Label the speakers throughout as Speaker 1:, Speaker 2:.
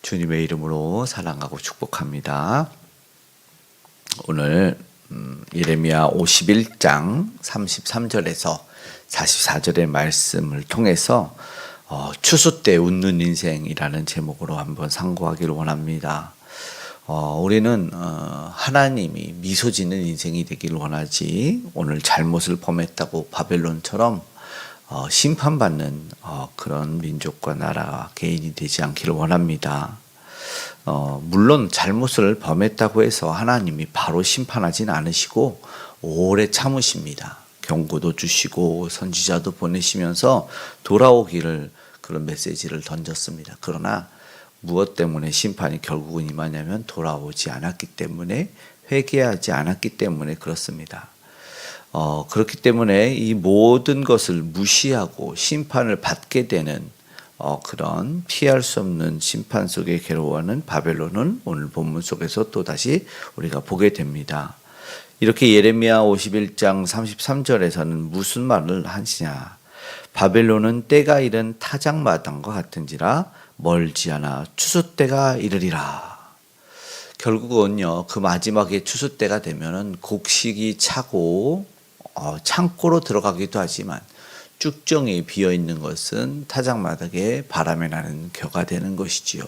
Speaker 1: 주님의 이름으로 사랑하고 축복합니다. 오늘 예레미야 51장 33절에서 44절의 말씀을 통해서 추수 때 웃는 인생이라는 제목으로 한번 상고하기를 원합니다. 우리는 하나님이 미소 짓는 인생이 되기를 원하지, 오늘 잘못을 범했다고 바벨론처럼 심판받는 그런 민족과 나라, 개인이 되지 않기를 원합니다. 물론 잘못을 범했다고 해서 하나님이 바로 심판하진 않으시고 오래 참으십니다. 경고도 주시고 선지자도 보내시면서 돌아오기를, 그런 메시지를 던졌습니다. 그러나 무엇 때문에 심판이 결국은 임하냐면 돌아오지 않았기 때문에, 회개하지 않았기 때문에 그렇습니다. 그렇기 때문에 이 모든 것을 무시하고 심판을 받게 되는 그런 피할 수 없는 심판 속에 괴로워하는 바벨론은 오늘 본문 속에서 또다시 우리가 보게 됩니다. 이렇게 예레미야 51장 33절에서는 무슨 말을 하시냐? 바벨론은 때가 이른 타작마당과 같은지라 멀지 않아 추수 때가 이르리라. 결국은요, 그 마지막에 추수 때가 되면은 곡식이 차고 창고로 들어가기도 하지만 쭉정이 비어 있는 것은 타작마당에 바람에 나는 겨가 되는 것이지요.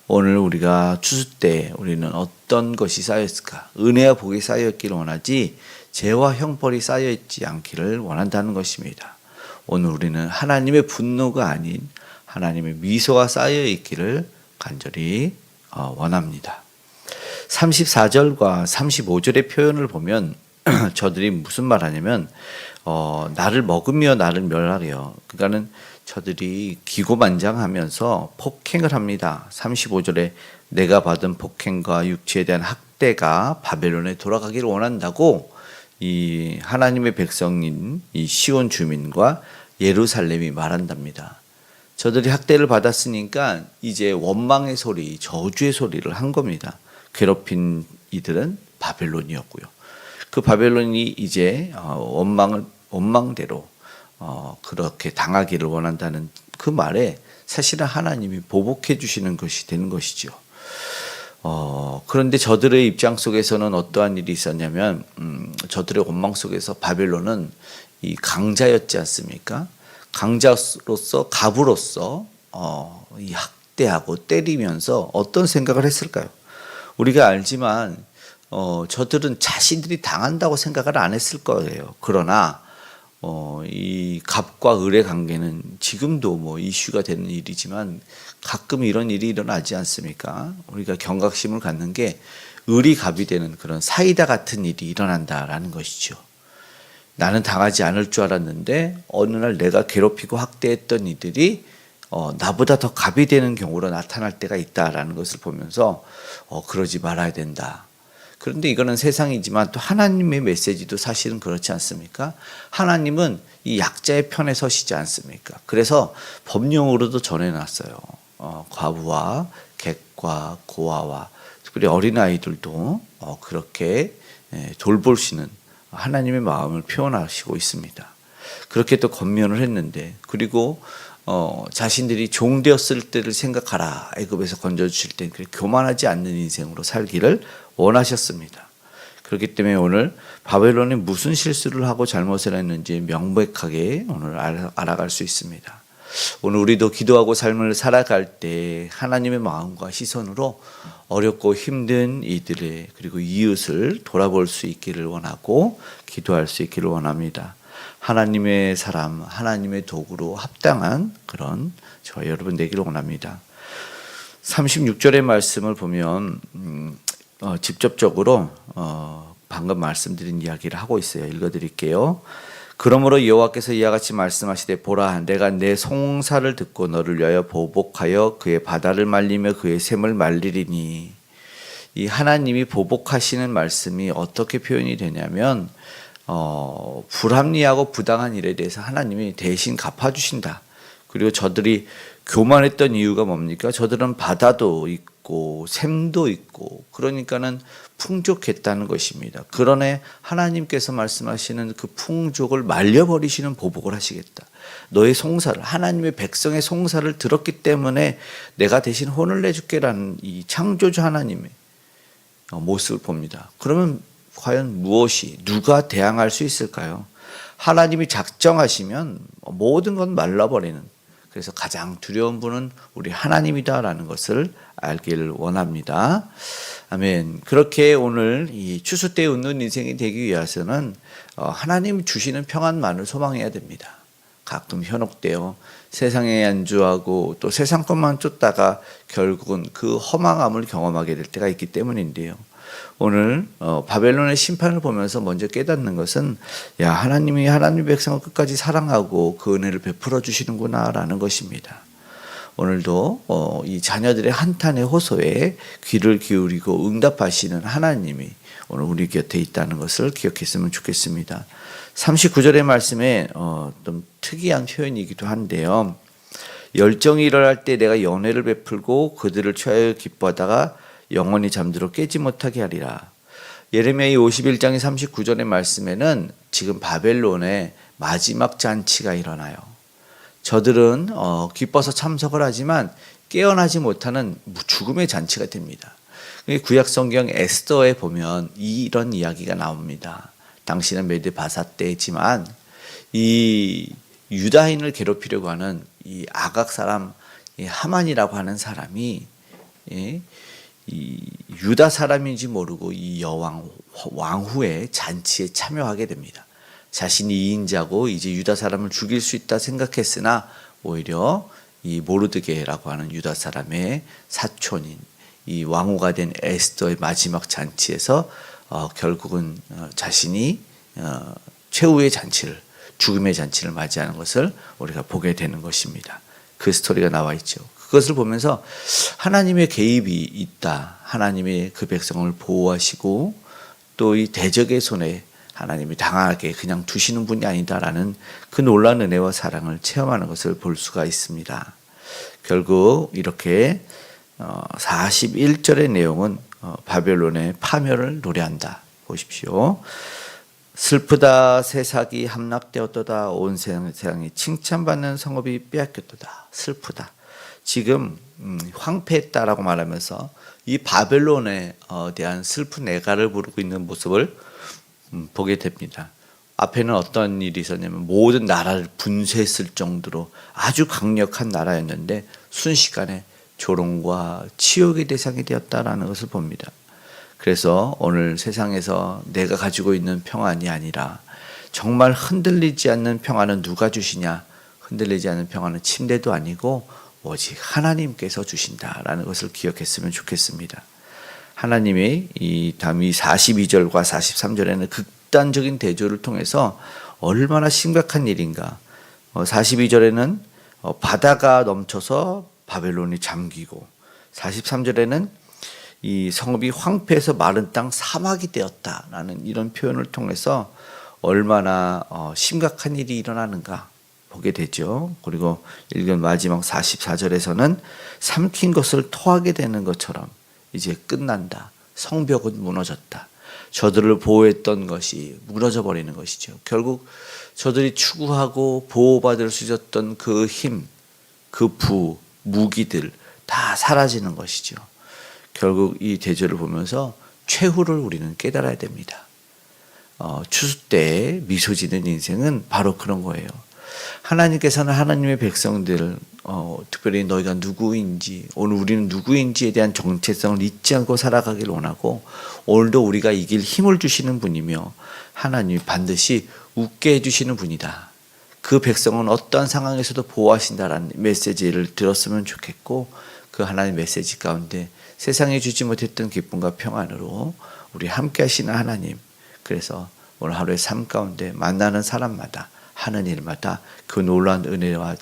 Speaker 1: 오늘 우리가 추수 때 우리는 어떤 것이 쌓였을까? 은혜와 복이 쌓였기를 원하지 죄와 형벌이 쌓여있지 않기를 원한다는 것입니다. 오늘 우리는 하나님의 분노가 아닌 하나님의 미소가 쌓여있기를 간절히 원합니다. 34절과 35절의 표현을 보면 저들이 무슨 말 하냐면 나를 먹으며 나를 멸하래요. 그러니까는 저들이 기고만장하면서 폭행을 합니다. 35절에 내가 받은 폭행과 육체에 대한 학대가 바벨론에 돌아가기를 원한다고 이 하나님의 백성인 이 시온 주민과 예루살렘이 말한답니다. 저들이 학대를 받았으니까 이제 원망의 소리, 저주의 소리를 한 겁니다. 괴롭힌 이들은 바벨론이었고요. 그 바벨론이 이제 원망대로 그렇게 당하기를 원한다는 그 말에 사실은 하나님이 보복해 주시는 것이 되는 것이죠. 그런데 저들의 입장 속에서는 어떠한 일이 있었냐면 저들의 원망 속에서 바벨론은 이 강자였지 않습니까? 강자로서, 갑으로서 이 학대하고 때리면서 어떤 생각을 했을까요? 우리가 알지만 저들은 자신들이 당한다고 생각을 안 했을 거예요. 그러나 이 갑과 을의 관계는 지금도 뭐 이슈가 되는 일이지만 가끔 이런 일이 일어나지 않습니까? 우리가 경각심을 갖는 게 을이 갑이 되는 그런 사이다 같은 일이 일어난다라는 것이죠. 나는 당하지 않을 줄 알았는데 어느 날 내가 괴롭히고 학대했던 이들이 나보다 더 갑이 되는 경우로 나타날 때가 있다라는 것을 보면서 그러지 말아야 된다. 그런데 이거는 세상이지만 또 하나님의 메시지도 사실은 그렇지 않습니까? 하나님은 이 약자의 편에 서시지 않습니까? 그래서 법령으로도 전해놨어요. 과부와 객과 고아와 특별히 어린아이들도 그렇게 돌보시는 하나님의 마음을 표현하시고 있습니다. 그렇게 또 권면을 했는데, 그리고 자신들이 종되었을 때를 생각하라. 애굽에서 건져주실 때 교만하지 않는 인생으로 살기를 원하셨습니다. 그렇기 때문에 오늘 바벨론이 무슨 실수를 하고 잘못을 했는지 명백하게 오늘 알아갈 수 있습니다. 오늘 우리도 기도하고 삶을 살아갈 때 하나님의 마음과 시선으로 어렵고 힘든 이들의, 그리고 이웃을 돌아볼 수 있기를 원하고 기도할 수 있기를 원합니다. 하나님의 사람, 하나님의 도구로 합당한 그런 저와 여러분 되기를 원합니다. 36절의 말씀을 보면 직접적으로 방금 말씀드린 이야기를 하고 있어요. 읽어드릴게요. 그러므로 여호와께서 이와 같이 말씀하시되 보라, 내가 내 송사를 듣고 너를 위하여 보복하여 그의 바다를 말리며 그의 샘을 말리리니. 이 하나님이 보복하시는 말씀이 어떻게 표현이 되냐면 불합리하고 부당한 일에 대해서 하나님이 대신 갚아주신다. 그리고 저들이 교만했던 이유가 뭡니까? 저들은 바다도 있고 샘도 있고 그러니까는 풍족했다는 것입니다. 그러네 하나님께서 말씀하시는 그 풍족을 말려버리시는 보복을 하시겠다. 너의 송사를, 하나님의 백성의 송사를 들었기 때문에 내가 대신 혼을 내줄게라는 이 창조주 하나님의 모습을 봅니다. 그러면 과연 무엇이, 누가 대항할 수 있을까요? 하나님이 작정하시면 모든 건 말라버리는, 그래서 가장 두려운 분은 우리 하나님이다라는 것을 알기를 원합니다. 아멘. 그렇게 오늘 이 추수 때 웃는 인생이 되기 위해서는 하나님 주시는 평안만을 소망해야 됩니다. 가끔 현혹되어 세상에 안주하고 또 세상 것만 쫓다가 결국은 그 허망함을 경험하게 될 때가 있기 때문인데요. 오늘 바벨론의 심판을 보면서 먼저 깨닫는 것은, 야, 하나님이 하나님의 백성을 끝까지 사랑하고 그 은혜를 베풀어 주시는구나 라는 것입니다. 오늘도 이 자녀들의 한탄의 호소에 귀를 기울이고 응답하시는 하나님이 오늘 우리 곁에 있다는 것을 기억했으면 좋겠습니다. 39절의 말씀에 좀 특이한 표현이기도 한데요. 열정이 일어날 때 내가 연회를 베풀고 그들을 취하여 기뻐하다가 영원히 잠들어 깨지 못하게 하리라. 예레미야 51장의 39절의 말씀에는 지금 바벨론의 마지막 잔치가 일어나요. 저들은 기뻐서 참석을 하지만 깨어나지 못하는 죽음의 잔치가 됩니다. 구약 성경 에스더에 보면 이런 이야기가 나옵니다. 당시는 메데 바사 때지만 이 유다인을 괴롭히려고 하는 이 아각 사람 하만이라고 하는 사람이 이 유다 사람인지 모르고 이 여왕 왕후의 잔치에 참여하게 됩니다. 자신이 이인자고 이제 유다 사람을 죽일 수 있다 생각했으나 오히려 이 모르드게라고 하는 유다 사람의 사촌인 이 왕후가 된 에스더의 마지막 잔치에서 결국은 자신이 최후의 잔치를, 죽음의 잔치를 맞이하는 것을 우리가 보게 되는 것입니다. 그 스토리가 나와 있죠. 그것을 보면서 하나님의 개입이 있다. 하나님이 그 백성을 보호하시고 또 이 대적의 손에 하나님이 당하게 그냥 두시는 분이 아니다라는 그 놀라운 은혜와 사랑을 체험하는 것을 볼 수가 있습니다. 결국 이렇게 41절의 내용은 바벨론의 파멸을 노래한다. 보십시오. 슬프다 새삭이 함락되었도다 온 세상이 칭찬받는 성읍이 빼앗겼도다. 슬프다. 지금 황폐했다라고 말하면서 이 바벨론에 대한 슬픈 애가를 부르고 있는 모습을 보게 됩니다. 앞에는 어떤 일이 있었냐면 모든 나라를 분쇄했을 정도로 아주 강력한 나라였는데 순식간에 조롱과 치욕의 대상이 되었다라는 것을 봅니다. 그래서 오늘 세상에서 내가 가지고 있는 평안이 아니라 정말 흔들리지 않는 평안은 누가 주시냐? 흔들리지 않는 평안은 침대도 아니고 오직 하나님께서 주신다라는 것을 기억했으면 좋겠습니다. 하나님이 이 다음 이 42절과 43절에는 극단적인 대조를 통해서 얼마나 심각한 일인가. 42절에는 바다가 넘쳐서 바벨론이 잠기고 43절에는 이 성읍이 황폐해서 마른 땅 사막이 되었다라는 이런 표현을 통해서 얼마나 심각한 일이 일어나는가 보게 되죠. 그리고 읽은 마지막 44절에서는 삼킨 것을 토하게 되는 것처럼 이제 끝난다. 성벽은 무너졌다. 저들을 보호했던 것이 무너져 버리는 것이죠. 결국 저들이 추구하고 보호받을 수 있었던 그 힘, 그 부, 무기들 다 사라지는 것이죠. 결국 이 대조를 보면서 최후를 우리는 깨달아야 됩니다. 추수 때 미소 짓는 인생은 바로 그런 거예요. 하나님께서는 하나님의 백성들, 특별히 너희가 누구인지, 오늘 우리는 누구인지에 대한 정체성을 잊지 않고 살아가길 원하고, 오늘도 우리가 이길 힘을 주시는 분이며 하나님이 반드시 웃게 해주시는 분이다. 그 백성은 어떤 상황에서도 보호하신다라는 메시지를 들었으면 좋겠고, 그 하나님의 메시지 가운데 세상에 주지 못했던 기쁨과 평안으로 우리 함께 하시는 하나님, 그래서 오늘 하루의 삶 가운데 만나는 사람마다 하는 일마다 그 놀라운 은혜와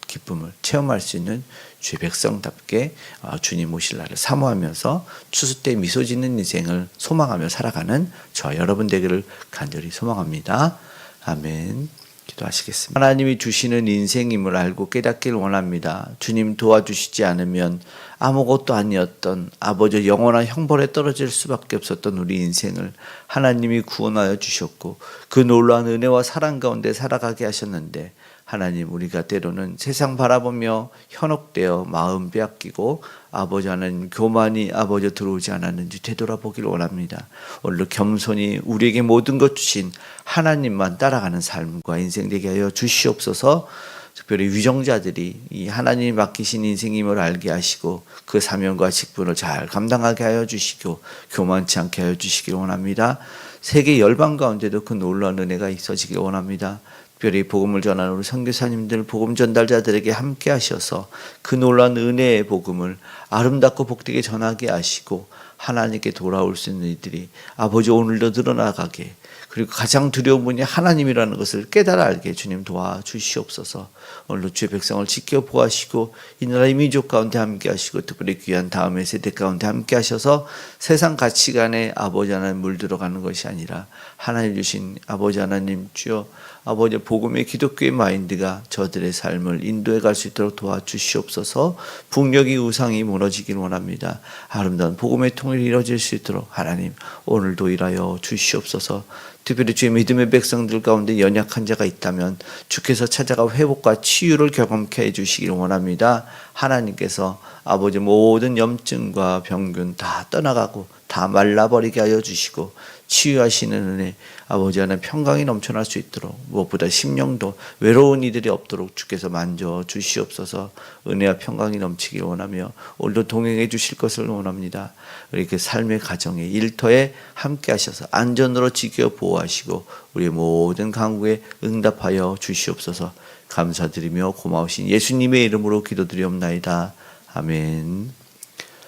Speaker 1: 기쁨을 체험할 수 있는 주의 백성답게 주님 오실 날을 사모하면서 추수 때 미소 짓는 인생을 소망하며 살아가는 저 여러분 되기를 간절히 소망합니다. 아멘. 기도하시겠습니다. 하나님이 주시는 인생임을 알고 깨닫길 원합니다. 주님 도와주시지 않으면 아무것도 아니었던 아버지 영원한 형벌에 떨어질 수밖에 없었던 우리 인생을 하나님이 구원하여 주셨고 그 놀라운 은혜와 사랑 가운데 살아가게 하셨는데 하나님, 우리가 때로는 세상 바라보며 현혹되어 마음 빼앗기고 아버지 하나님 교만이 아버지 들어오지 않았는지 되돌아보기를 원합니다. 오늘도 겸손히 우리에게 모든 것 주신 하나님만 따라가는 삶과 인생 되게 하여 주시옵소서. 특별히 위정자들이 이 하나님이 맡기신 인생임을 알게 하시고 그 사명과 직분을 잘 감당하게 하여 주시고 교만치 않게 하여 주시길 원합니다. 세계 열방 가운데도 그 놀라운 은혜가 있어지길 원합니다. 특별히 복음을 전하는 우리 선교사님들, 복음 전달자들에게 함께 하셔서 그 놀라운 은혜의 복음을 아름답고 복되게 전하게 하시고 하나님께 돌아올 수 있는 이들이 아버지 오늘도 늘어나가게, 그리고 가장 두려운 분이 하나님이라는 것을 깨달아 알게 주님 도와주시옵소서. 오늘도 주의 백성을 지켜 보호하시고 이 나라의 민족 가운데 함께 하시고 특별히 귀한 다음의 세대 가운데 함께 하셔서 세상 가치관에 아버지 하나님 물들어가는 것이 아니라 하나님 주신 아버지 하나님 주여 아버지 복음의 기독교의 마인드가 저들의 삶을 인도해 갈 수 있도록 도와주시옵소서. 북녘이 우상이 무너지길 원합니다. 아름다운 복음의 통일이 이루어질 수 있도록 하나님 오늘도 일하여 주시옵소서. 특별히 주의 믿음의 백성들 가운데 연약한 자가 있다면 주께서 찾아가 회복과 치유를 경험케 해주시길 원합니다. 하나님께서 아버지 모든 염증과 병균 다 떠나가고 다 말라버리게 하여 주시고 치유하시는 은혜 아버지 하나님 평강이 넘쳐날 수 있도록 무엇보다 심령도 외로운 이들이 없도록 주께서 만져 주시옵소서. 은혜와 평강이 넘치길 원하며 오늘도 동행해 주실 것을 원합니다. 우리 그 삶의 가정에 일터에 함께 하셔서 안전으로 지켜 보호하시고 우리 모든 간구에 응답하여 주시옵소서. 감사드리며 고마우신 예수님의 이름으로 기도드리옵나이다. 아멘.